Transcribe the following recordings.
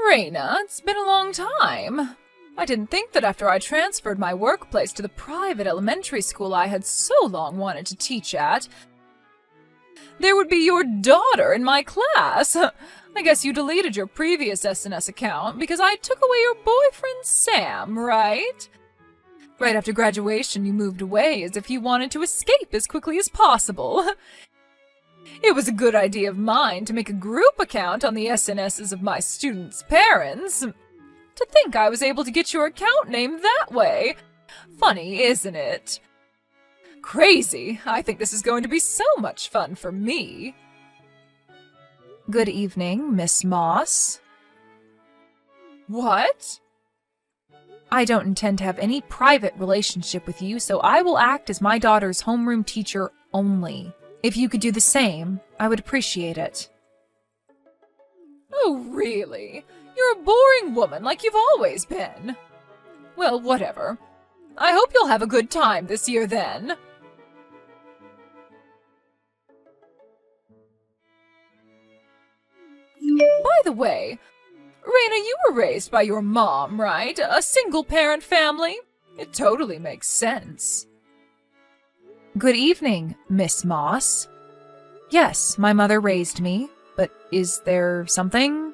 Raina, it's been a long time. I didn't think that after I transferred my workplace to the private elementary school I had so long wanted to teach at, there would be your daughter in my class. I guess you deleted your previous SNS account because I took away your boyfriend Sam, right? Right after graduation, you moved away as if you wanted to escape as quickly as possible. It was a good idea of mine to make a group account on the SNSs of my students' parents. To think I was able to get your account name that way. Funny, isn't it? Crazy. I think this is going to be so much fun for me. Good evening, Miss Moss. What? I don't intend to have any private relationship with you, so I will act as my daughter's homeroom teacher only. If you could do the same, I would appreciate it. Oh, really? You're a boring woman like you've always been. Well, whatever. I hope you'll have a good time this year then. By the way, Raina, you were raised by your mom, right? A single-parent family? It totally makes sense. Good evening, Miss Moss. Yes, my mother raised me, but is there something?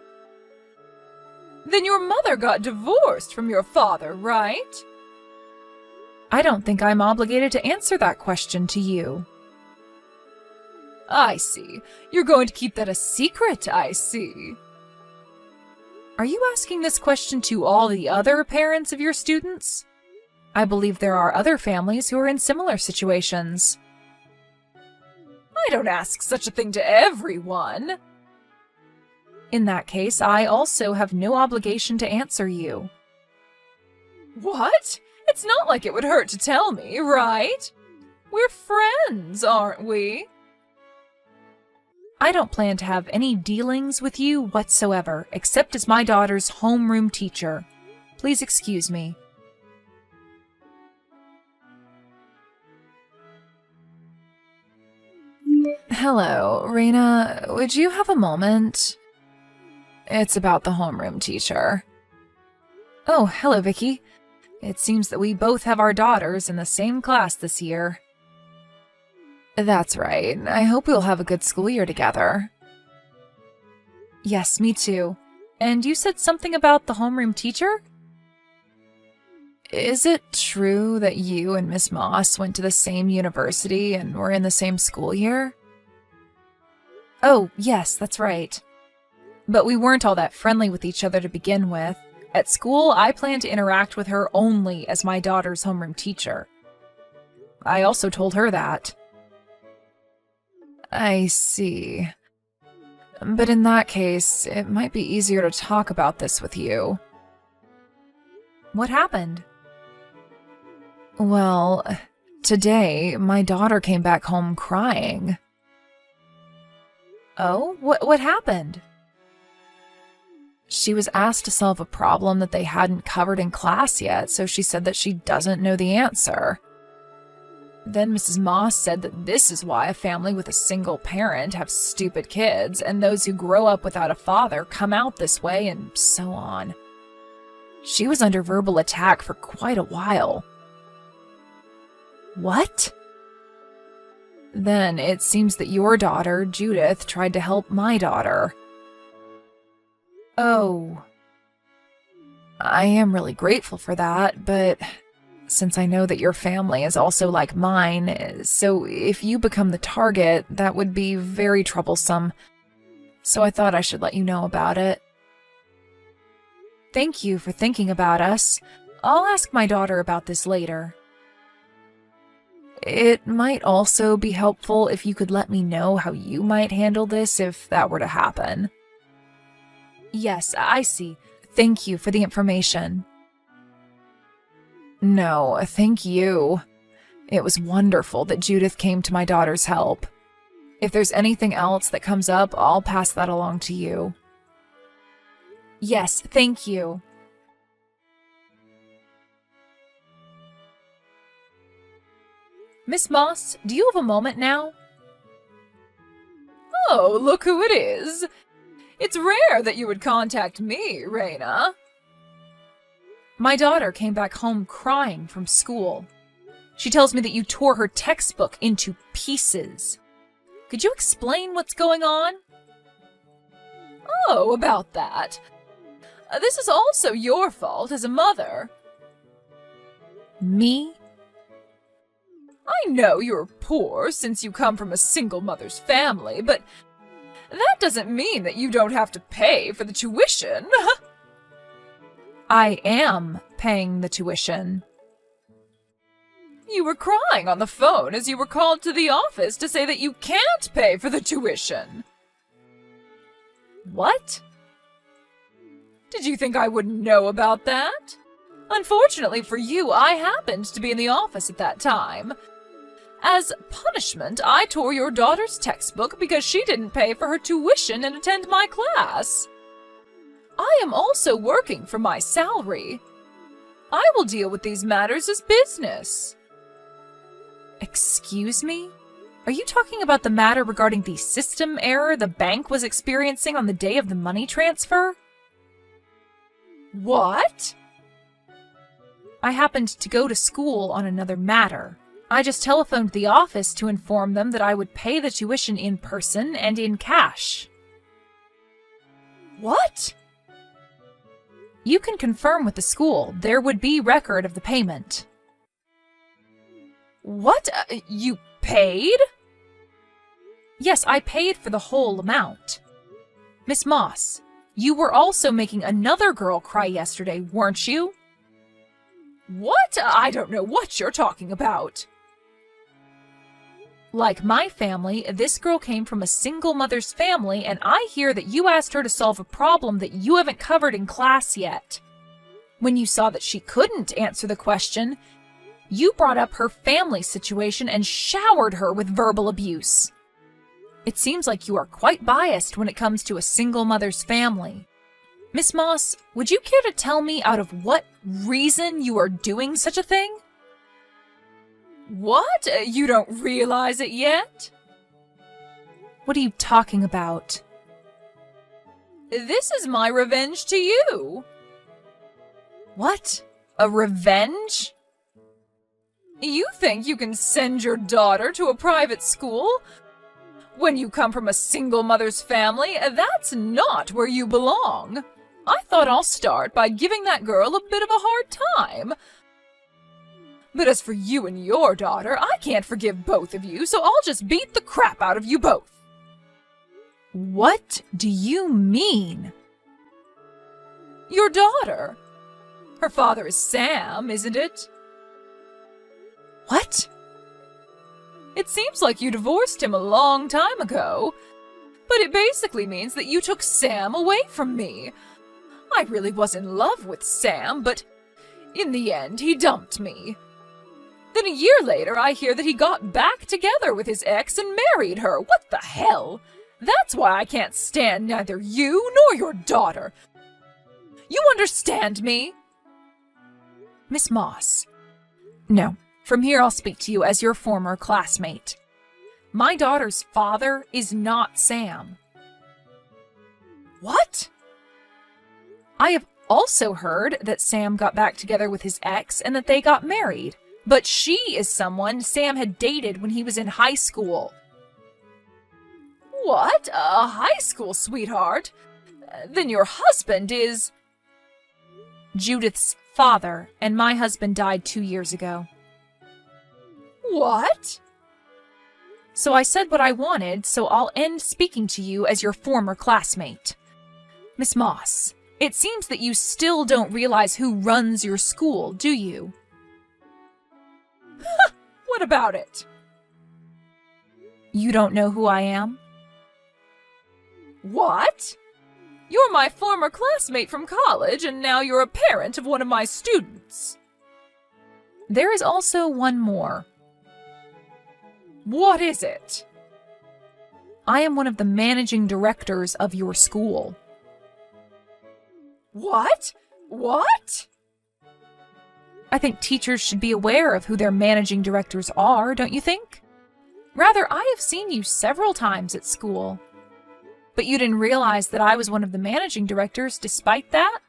Then your mother got divorced from your father, right? I don't think I'm obligated to answer that question to you. I see. You're going to keep that a secret, I see. Are you asking this question to all the other parents of your students? I believe there are other families who are in similar situations. I don't ask such a thing to everyone. In that case, I also have no obligation to answer you. What? It's not like it would hurt to tell me, right? We're friends, aren't we? I don't plan to have any dealings with you whatsoever, except as my daughter's homeroom teacher. Please excuse me. Hello, Raina. Would you have a moment? It's about the homeroom teacher. Oh, hello, Vicky. It seems that we both have our daughters in the same class this year. That's right. I hope we'll have a good school year together. Yes, me too. And you said something about the homeroom teacher? Is it true that you and Miss Moss went to the same university and were in the same school year? Oh, yes, that's right. But we weren't all that friendly with each other to begin with. At school, I plan to interact with her only as my daughter's homeroom teacher. I also told her that. I see. But in that case, it might be easier to talk about this with you. What happened? Well, today, my daughter came back home crying. Oh? What happened? She was asked to solve a problem that they hadn't covered in class yet, so she said that she doesn't know the answer. Then Mrs. Moss said that this is why a family with a single parent have stupid kids, and those who grow up without a father come out this way, and so on. She was under verbal attack for quite a while. What? Then it seems that your daughter, Judith, tried to help my daughter. Oh. I am really grateful for that, but since I know that your family is also like mine, so if you become the target, that would be very troublesome. So I thought I should let you know about it. Thank you for thinking about us. I'll ask my daughter about this later. It might also be helpful if you could let me know how you might handle this if that were to happen. Yes, I see. Thank you for the information. No, thank you. It was wonderful that Judith came to my daughter's help. If there's anything else that comes up, I'll pass that along to you. Yes, thank you. Miss Moss, do you have a moment now? Oh, look who it is. It's rare that you would contact me, Raina. My daughter came back home crying from school. She tells me that you tore her textbook into pieces. Could you explain what's going on? Oh, about that. This is also your fault as a mother. Me? I know you're poor since you come from a single mother's family, but that doesn't mean that you don't have to pay for the tuition. I am paying the tuition. You were crying on the phone as you were called to the office to say that you can't pay for the tuition. What? Did you think I wouldn't know about that? Unfortunately for you, I happened to be in the office at that time. As punishment, I tore your daughter's textbook because she didn't pay for her tuition and attend my class. I am also working for my salary. I will deal with these matters as business. Excuse me? Are you talking about the matter regarding the system error the bank was experiencing on the day of the money transfer? What? I happened to go to school on another matter. I just telephoned the office to inform them that I would pay the tuition in person and in cash. What? You can confirm with the school. There would be record of the payment. What? You paid? Yes, I paid for the whole amount. Miss Moss, you were also making another girl cry yesterday, weren't you? What? I don't know what you're talking about. Like my family, this girl came from a single mother's family, and I hear that you asked her to solve a problem that you haven't covered in class yet. When you saw that she couldn't answer the question, you brought up her family situation and showered her with verbal abuse. It seems like you are quite biased when it comes to a single mother's family. Miss Moss, would you care to tell me out of what reason you are doing such a thing? What? You don't realize it yet? What are you talking about? This is my revenge to you. What? A revenge? You think you can send your daughter to a private school? When you come from a single mother's family, that's not where you belong. I thought I'll start by giving that girl a bit of a hard time. But as for you and your daughter, I can't forgive both of you, so I'll just beat the crap out of you both. What do you mean? Your daughter. Her father is Sam, isn't it? What? It seems like you divorced him a long time ago, but it basically means that you took Sam away from me. I really was in love with Sam, but in the end, he dumped me. Then a year later, I hear that he got back together with his ex and married her. What the hell? That's why I can't stand neither you nor your daughter. You understand me? Miss Moss. No, from here I'll speak to you as your former classmate. My daughter's father is not Sam. What? I have also heard that Sam got back together with his ex and that they got married. But she is someone Sam had dated when he was in high school. What? A high school sweetheart? Then your husband is... Judith's father, and my husband died 2 years ago. What? So I said what I wanted, so I'll end speaking to you as your former classmate. Miss Moss, it seems that you still don't realize who runs your school, do you? What about it? You don't know who I am? What? You're my former classmate from college, and now you're a parent of one of my students. There is also one more. What is it? I am one of the managing directors of your school. What? What? I think teachers should be aware of who their managing directors are, don't you think? Rather, I have seen you several times at school. But you didn't realize that I was one of the managing directors despite that?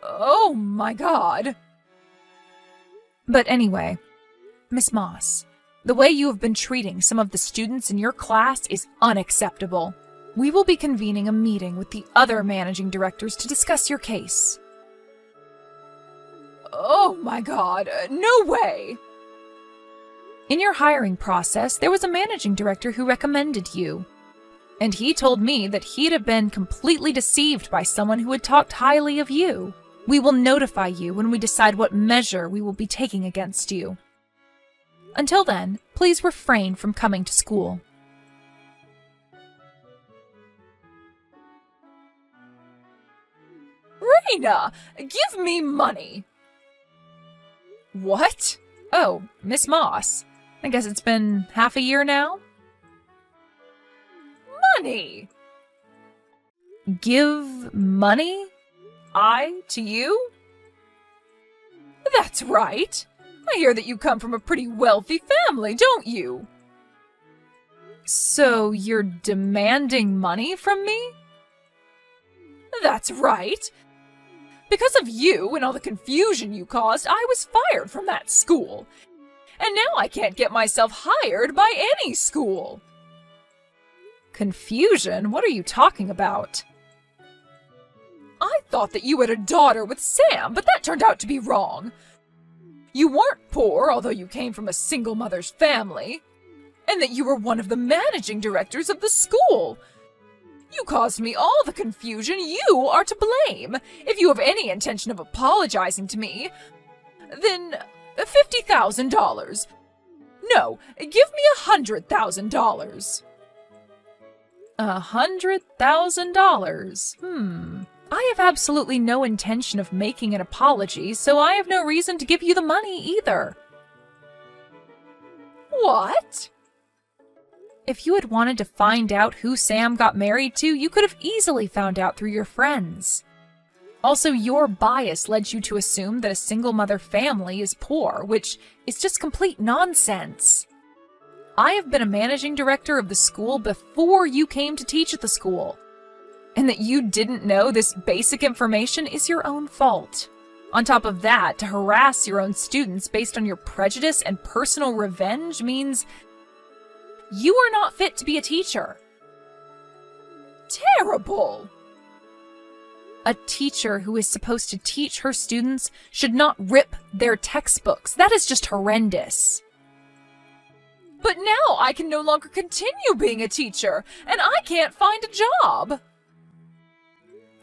Oh my God. But anyway, Miss Moss, the way you have been treating some of the students in your class is unacceptable. We will be convening a meeting with the other managing directors to discuss your case. Oh my God, no way! In your hiring process, there was a managing director who recommended you. And he told me that he'd have been completely deceived by someone who had talked highly of you. We will notify you when we decide what measure we will be taking against you. Until then, please refrain from coming to school. Raina, give me money! What? Oh, Miss Moss. I guess it's been half a year now? Money! Give money? I to you? That's right. I hear that you come from a pretty wealthy family, don't you? So you're demanding money from me? That's right. Because of you and all the confusion you caused, I was fired from that school. And now I can't get myself hired by any school. Confusion? What are you talking about? I thought that you had a daughter with Sam, but that turned out to be wrong. You weren't poor, although you came from a single mother's family, and that you were one of the managing directors of the school. You caused me all the confusion. You are to blame. If you have any intention of apologizing to me, then $50,000. No, give me $100,000. $100,000? I have absolutely no intention of making an apology, so I have no reason to give you the money either. What? If you had wanted to find out who Sam got married to, you could have easily found out through your friends. Also, your bias led you to assume that a single mother family is poor, which is just complete nonsense. I have been a managing director of the school before you came to teach at the school. And that you didn't know this basic information is your own fault. On top of that, to harass your own students based on your prejudice and personal revenge means you are not fit to be a teacher. Terrible! A teacher who is supposed to teach her students should not rip their textbooks. That is just horrendous. But now I can no longer continue being a teacher, and I can't find a job.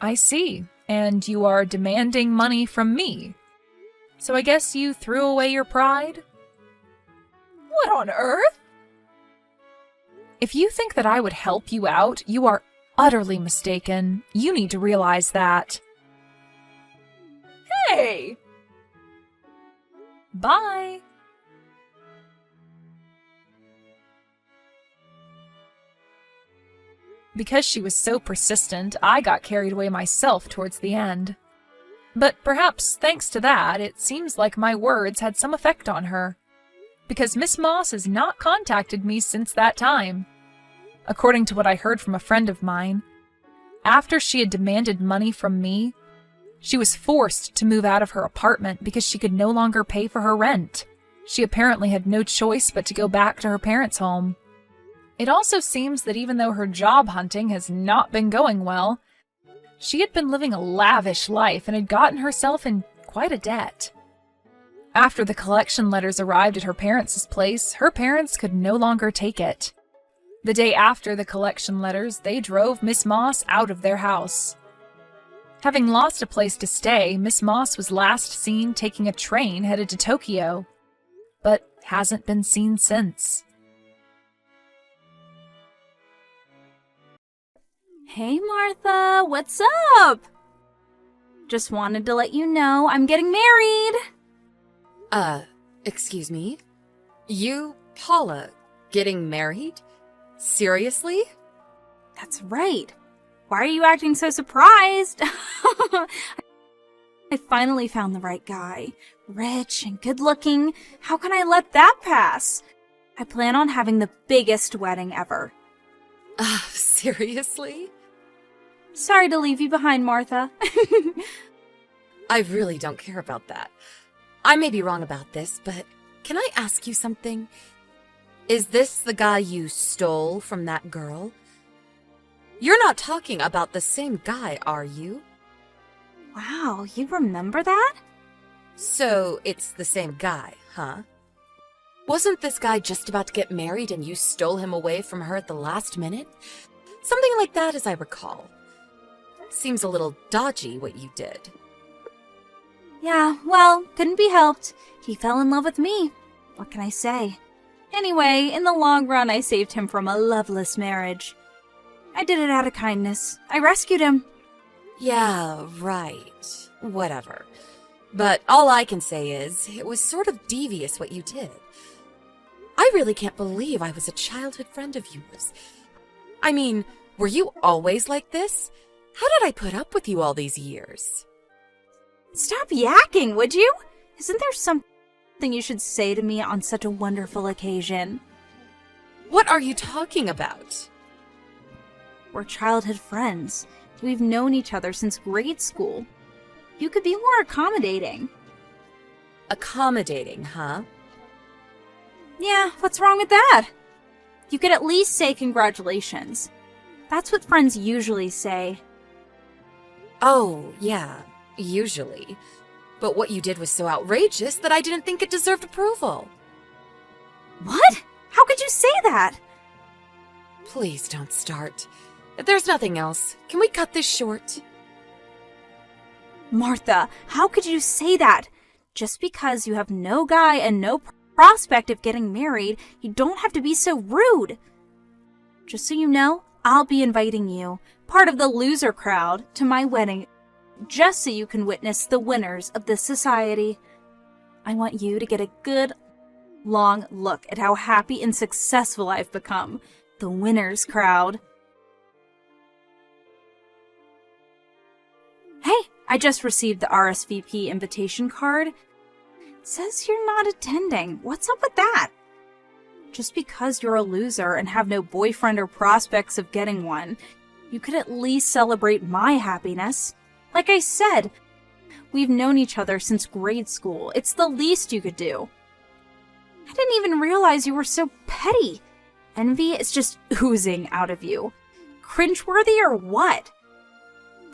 I see, and you are demanding money from me. So I guess you threw away your pride? What on earth? If you think that I would help you out, you are utterly mistaken. You need to realize that. Hey! Bye! Because she was so persistent, I got carried away myself towards the end. But perhaps thanks to that, it seems like my words had some effect on her. Because Miss Moss has not contacted me since that time. According to what I heard from a friend of mine, after she had demanded money from me, she was forced to move out of her apartment because she could no longer pay for her rent. She apparently had no choice but to go back to her parents' home. It also seems that even though her job hunting has not been going well, she had been living a lavish life and had gotten herself in quite a debt. After the collection letters arrived at her parents' place, her parents could no longer take it. The day after the collection letters, they drove Miss Moss out of their house. Having lost a place to stay, Miss Moss was last seen taking a train headed to Tokyo, but hasn't been seen since. Hey Martha, what's up? Just wanted to let you know I'm getting married. Excuse me? You, Paula, getting married? Seriously? That's right. Why are you acting so surprised? I finally found the right guy. Rich and good looking. How can I let that pass? I plan on having the biggest wedding ever. Seriously? Sorry to leave you behind, Martha. I really don't care about that. I may be wrong about this, but can I ask you something? Is this the guy you stole from that girl? You're not talking about the same guy, are you? Wow, you remember that? So it's the same guy, huh? Wasn't this guy just about to get married and you stole him away from her at the last minute? Something like that, as I recall. Seems a little dodgy what you did. Yeah, well, couldn't be helped. He fell in love with me. What can I say? Anyway, in the long run, I saved him from a loveless marriage. I did it out of kindness. I rescued him. Yeah, right. Whatever. But all I can say is, it was sort of devious what you did. I really can't believe I was a childhood friend of yours. I mean, were you always like this? How did I put up with you all these years? Stop yakking, would you? Isn't there something you should say to me on such a wonderful occasion? What are you talking about? We're childhood friends. We've known each other since grade school. You could be more accommodating. Accommodating, huh? Yeah, what's wrong with that? You could at least say congratulations. That's what friends usually say. Oh, yeah, usually. But what you did was so outrageous that I didn't think it deserved approval. What? How could you say that? Please don't start. If there's nothing else, can we cut this short? Martha, how could you say that? Just because you have no guy and no prospect of getting married, you don't have to be so rude. Just so you know, I'll be inviting you, part of the loser crowd, to my wedding, just so you can witness the winners of this society. I want you to get a good, long look at how happy and successful I've become. The winners crowd. Hey, I just received the RSVP invitation card. It says you're not attending. What's up with that? Just because you're a loser and have no boyfriend or prospects of getting one, you could at least celebrate my happiness. Like I said, we've known each other since grade school. It's the least you could do. I didn't even realize you were so petty. Envy is just oozing out of you. Cringeworthy or what?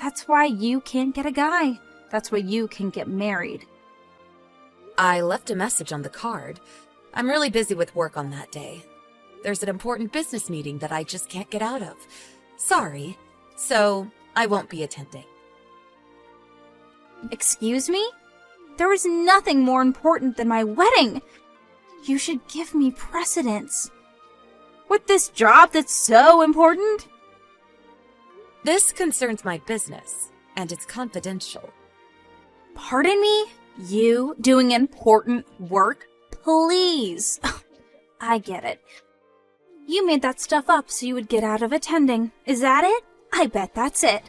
That's why you can't get a guy. That's why you can get married. I left a message on the card. I'm really busy with work on that day. There's an important business meeting that I just can't get out of. Sorry. So, I won't be attending. Excuse me? There is nothing more important than my wedding. You should give me precedence. With this job that's so important? This concerns my business, and it's confidential. Pardon me? You doing important work? Please. I get it. You made that stuff up so you would get out of attending. Is that it? I bet that's it.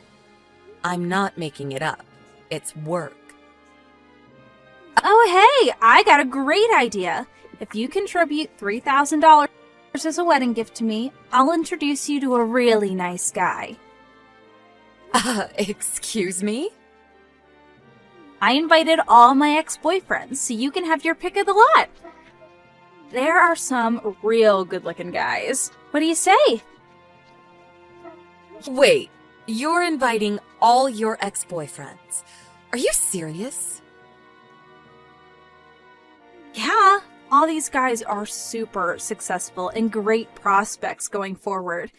I'm not making it up. It's work. Oh, hey, I got a great idea. If you contribute $3,000 as a wedding gift to me, I'll introduce you to a really nice guy. Excuse me? I invited all my ex-boyfriends, so you can have your pick of the lot. There are some real good-looking guys. What do you say? Wait, you're inviting all your ex-boyfriends. Are you serious? Yeah, all these guys are super successful and great prospects going forward.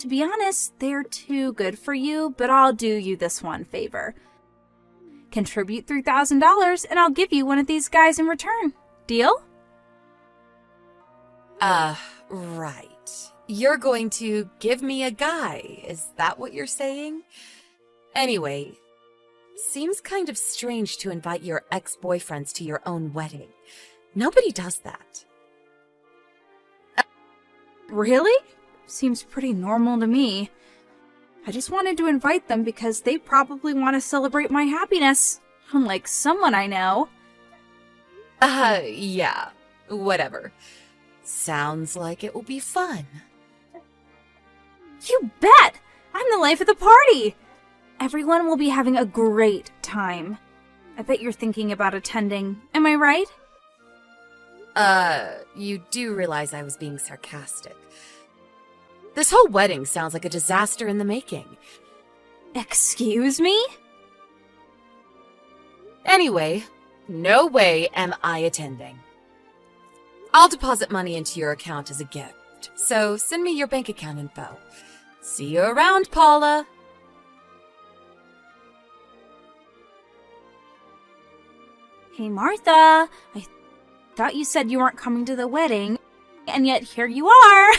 To be honest, they're too good for you, but I'll do you this one favor. Contribute $3,000 and I'll give you one of these guys in return. Deal? Right. You're going to give me a guy, is that what you're saying? Anyway, seems kind of strange to invite your ex-boyfriends to your own wedding. Nobody does that. Really? Seems pretty normal to me. I just wanted to invite them because they probably want to celebrate my happiness, unlike someone I know. Yeah, whatever. Sounds like it will be fun. You bet! I'm the life of the party! Everyone will be having a great time. I bet you're thinking about attending. Am I right? You do realize I was being sarcastic. This whole wedding sounds like a disaster in the making. Excuse me? Anyway, no way am I attending. I'll deposit money into your account as a gift, so send me your bank account info. See you around, Paula. Hey, Martha. I thought you said you weren't coming to the wedding, and yet here you are.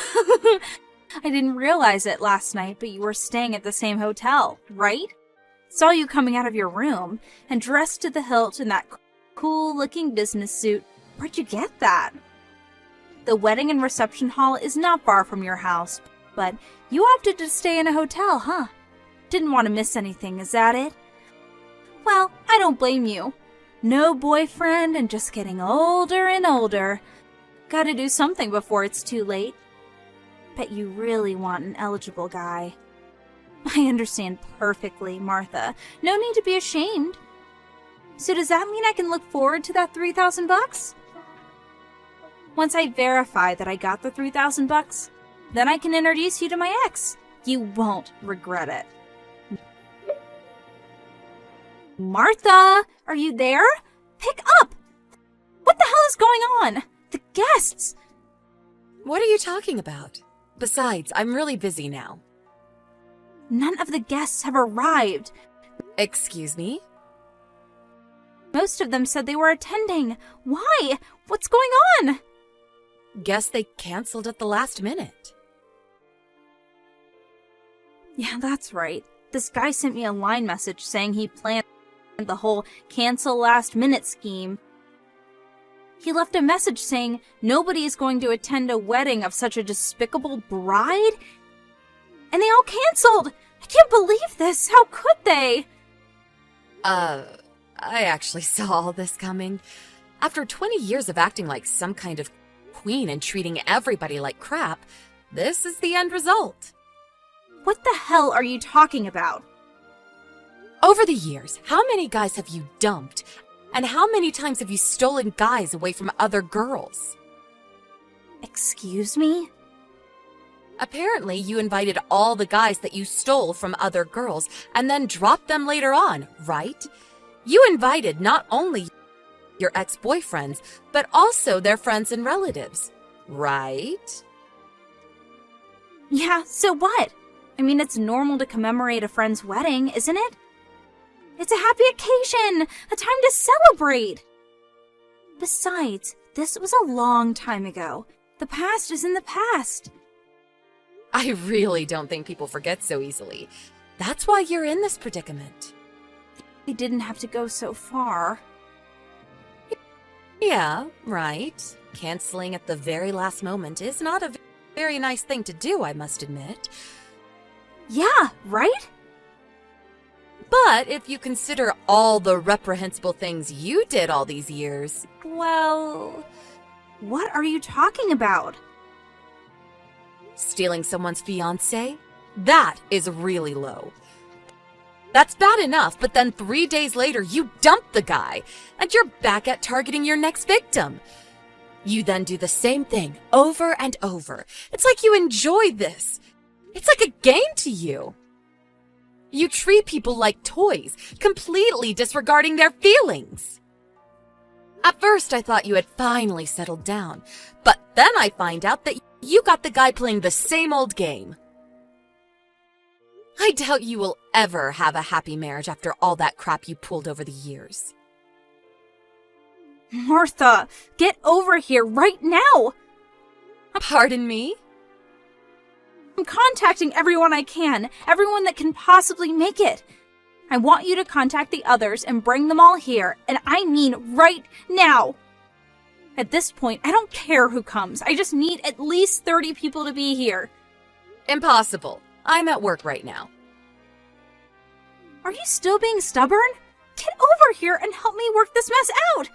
I didn't realize it last night, but you were staying at the same hotel, right? Saw you coming out of your room and dressed to the hilt in that cool-looking business suit. Where'd you get that? The wedding and reception hall is not far from your house, but you opted to stay in a hotel, huh? Didn't want to miss anything, is that it? Well, I don't blame you. No boyfriend and just getting older and older. Gotta do something before it's too late. Bet you really want an eligible guy. I understand perfectly, Martha. No need to be ashamed. So does that mean I can look forward to that $3,000? Once I verify that I got the $3,000, then I can introduce you to my ex. You won't regret it. Martha, are you there? Pick up! What the hell is going on? The guests! What are you talking about? Besides, I'm really busy now. None of the guests have arrived. Excuse me? Most of them said they were attending. Why? What's going on? Guess they canceled at the last minute. Yeah, that's right. This guy sent me a line message saying he planned the whole cancel last minute scheme. He left a message saying nobody is going to attend a wedding of such a despicable bride. And they all canceled. I can't believe this. How could they? I actually saw all this coming. After 20 years of acting like some kind of queen and treating everybody like crap, this is the end result. What the hell are you talking about? Over the years, how many guys have you dumped? And how many times have you stolen guys away from other girls? Excuse me? Apparently, you invited all the guys that you stole from other girls and then dropped them later on, right? You invited not only your ex-boyfriends, but also their friends and relatives, right? Yeah, so what? I mean, it's normal to commemorate a friend's wedding, isn't it? It's a happy occasion, a time to celebrate. Besides, this was a long time ago. The past is in the past. I really don't think people forget so easily. That's why you're in this predicament. They didn't have to go so far. Yeah, right. Canceling at the very last moment is not a very nice thing to do, I must admit. Yeah, right? But if you consider all the reprehensible things you did all these years, well... What are you talking about? Stealing someone's fiancé? That is really low. That's bad enough, but then 3 days later you dump the guy, and you're back at targeting your next victim. You then do the same thing over and over. It's like you enjoy this. It's like a game to you. You treat people like toys, completely disregarding their feelings. At first, I thought you had finally settled down, but then I find out that you got the guy playing the same old game. I doubt you will ever have a happy marriage after all that crap you pulled over the years. Martha, get over here right now! Pardon me? I'm contacting everyone I can, everyone that can possibly make it. I want you to contact the others and bring them all here, and I mean right now. At this point, I don't care who comes. I just need at least 30 people to be here. Impossible. I'm at work right now. Are you still being stubborn? Get over here and help me work this mess out.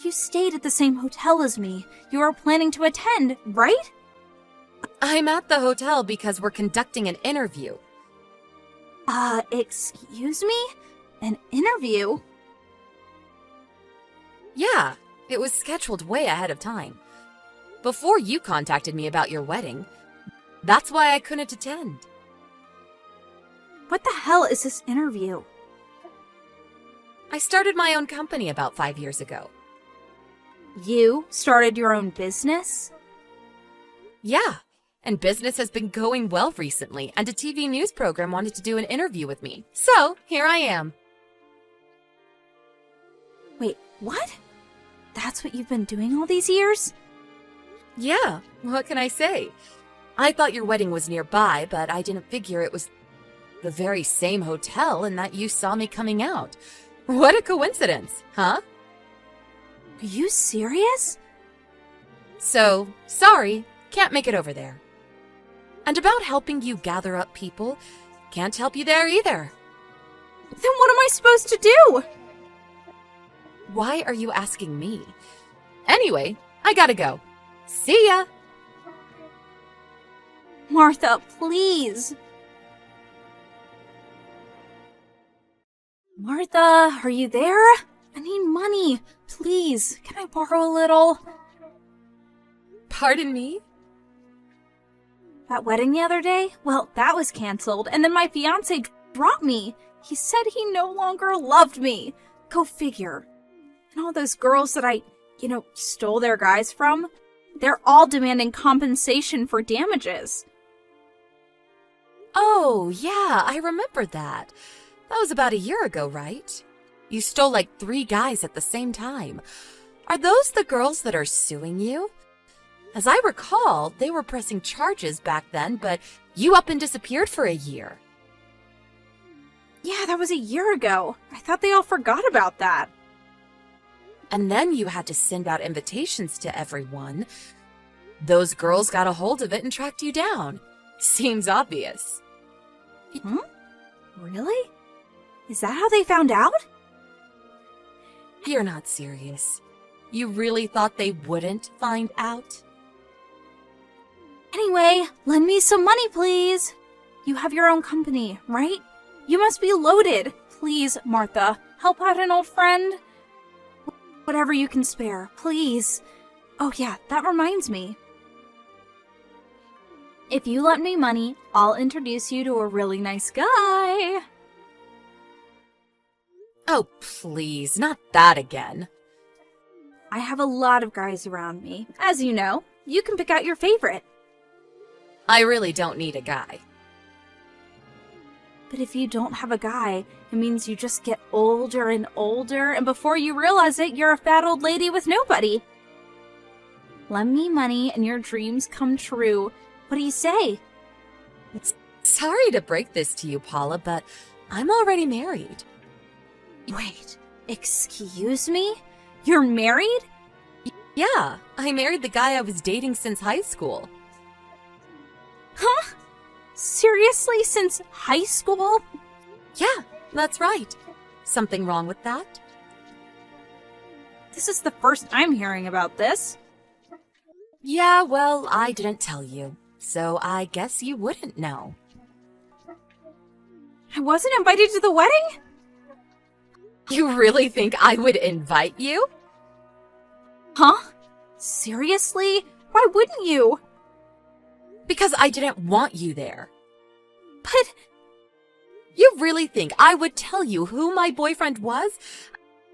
You stayed at the same hotel as me. You are planning to attend, right? I'm at the hotel because we're conducting an interview. Excuse me? An interview? Yeah, it was scheduled way ahead of time. Before you contacted me about your wedding. That's why I couldn't attend. What the hell is this interview? I started my own company about 5 years ago. You started your own business? Yeah, and business has been going well recently, and a TV news program wanted to do an interview with me. So, here I am. Wait, what? That's what you've been doing all these years? Yeah, what can I say? I thought your wedding was nearby, but I didn't figure it was the very same hotel and that you saw me coming out. What a coincidence, huh? Are you serious? So, sorry, can't make it over there. And about helping you gather up people, can't help you there either. Then what am I supposed to do? Why are you asking me? Anyway, I gotta go. See ya! Martha, please. Martha, are you there? I need money. Please, can I borrow a little? Pardon me? That wedding the other day? Well, that was canceled, and then my fiancé dropped me. He said he no longer loved me. Go figure. And all those girls that I, stole their guys from, they're all demanding compensation for damages. Oh, yeah, I remember that. That was about a year ago, right? You stole like 3 guys at the same time. Are those the girls that are suing you? As I recall, they were pressing charges back then, but you up and disappeared for a year. Yeah, that was a year ago. I thought they all forgot about that. And then you had to send out invitations to everyone. Those girls got a hold of it and tracked you down. Seems obvious. Really? Is that how they found out? You're not serious. You really thought they wouldn't find out? Anyway, lend me some money, please. You have your own company, right? You must be loaded. Please, Martha, help out an old friend. Whatever you can spare, please. Oh yeah, that reminds me. If you lend me money, I'll introduce you to a really nice guy. Oh, please, not that again. I have a lot of guys around me. As you know, you can pick out your favorite. I really don't need a guy. But if you don't have a guy, it means you just get older and older, and before you realize it, you're a fat old lady with nobody. Lend me money and your dreams come true. What do you say? Sorry to break this to you, Paula, but I'm already married. Wait, excuse me? You're married? Yeah, I married the guy I was dating since high school. Huh? Seriously, since high school? Yeah, that's right. Something wrong with that? This is the first I'm hearing about this. Yeah, well, I didn't tell you, so I guess you wouldn't know. I wasn't invited to the wedding? You really think I would invite you? Huh? Seriously? Why wouldn't you? Because I didn't want you there. But You really think I would tell you who my boyfriend was?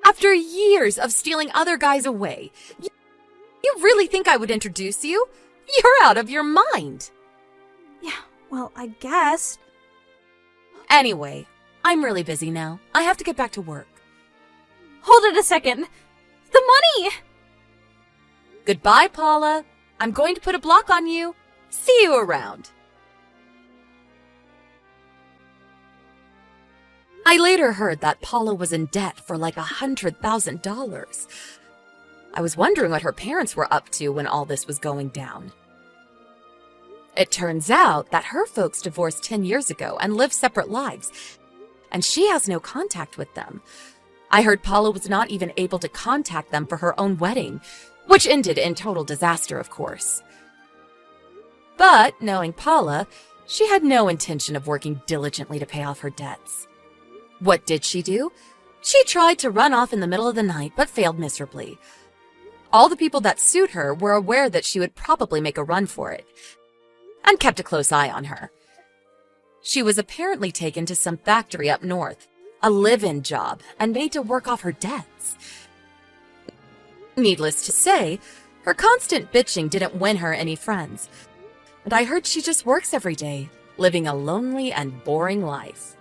After years of stealing other guys away, you really think I would introduce you? You're out of your mind. yeah, well, I guess. Anyway, I'm really busy now. I have to get back to work. Hold it a second. The money! Goodbye, Paula. I'm going to put a block on you. See you around. I later heard that Paula was in debt for like $100,000. I was wondering what her parents were up to when all this was going down. It turns out that her folks divorced 10 years ago and live separate lives, and she has no contact with them. I heard Paula was not even able to contact them for her own wedding, which ended in total disaster, of course. But, knowing Paula, she had no intention of working diligently to pay off her debts. What did she do? She tried to run off in the middle of the night, but failed miserably. All the people that sued her were aware that she would probably make a run for it, and kept a close eye on her. She was apparently taken to some factory up north, a live-in job, and made to work off her debts. Needless to say, her constant bitching didn't win her any friends, and I heard she just works every day, living a lonely and boring life.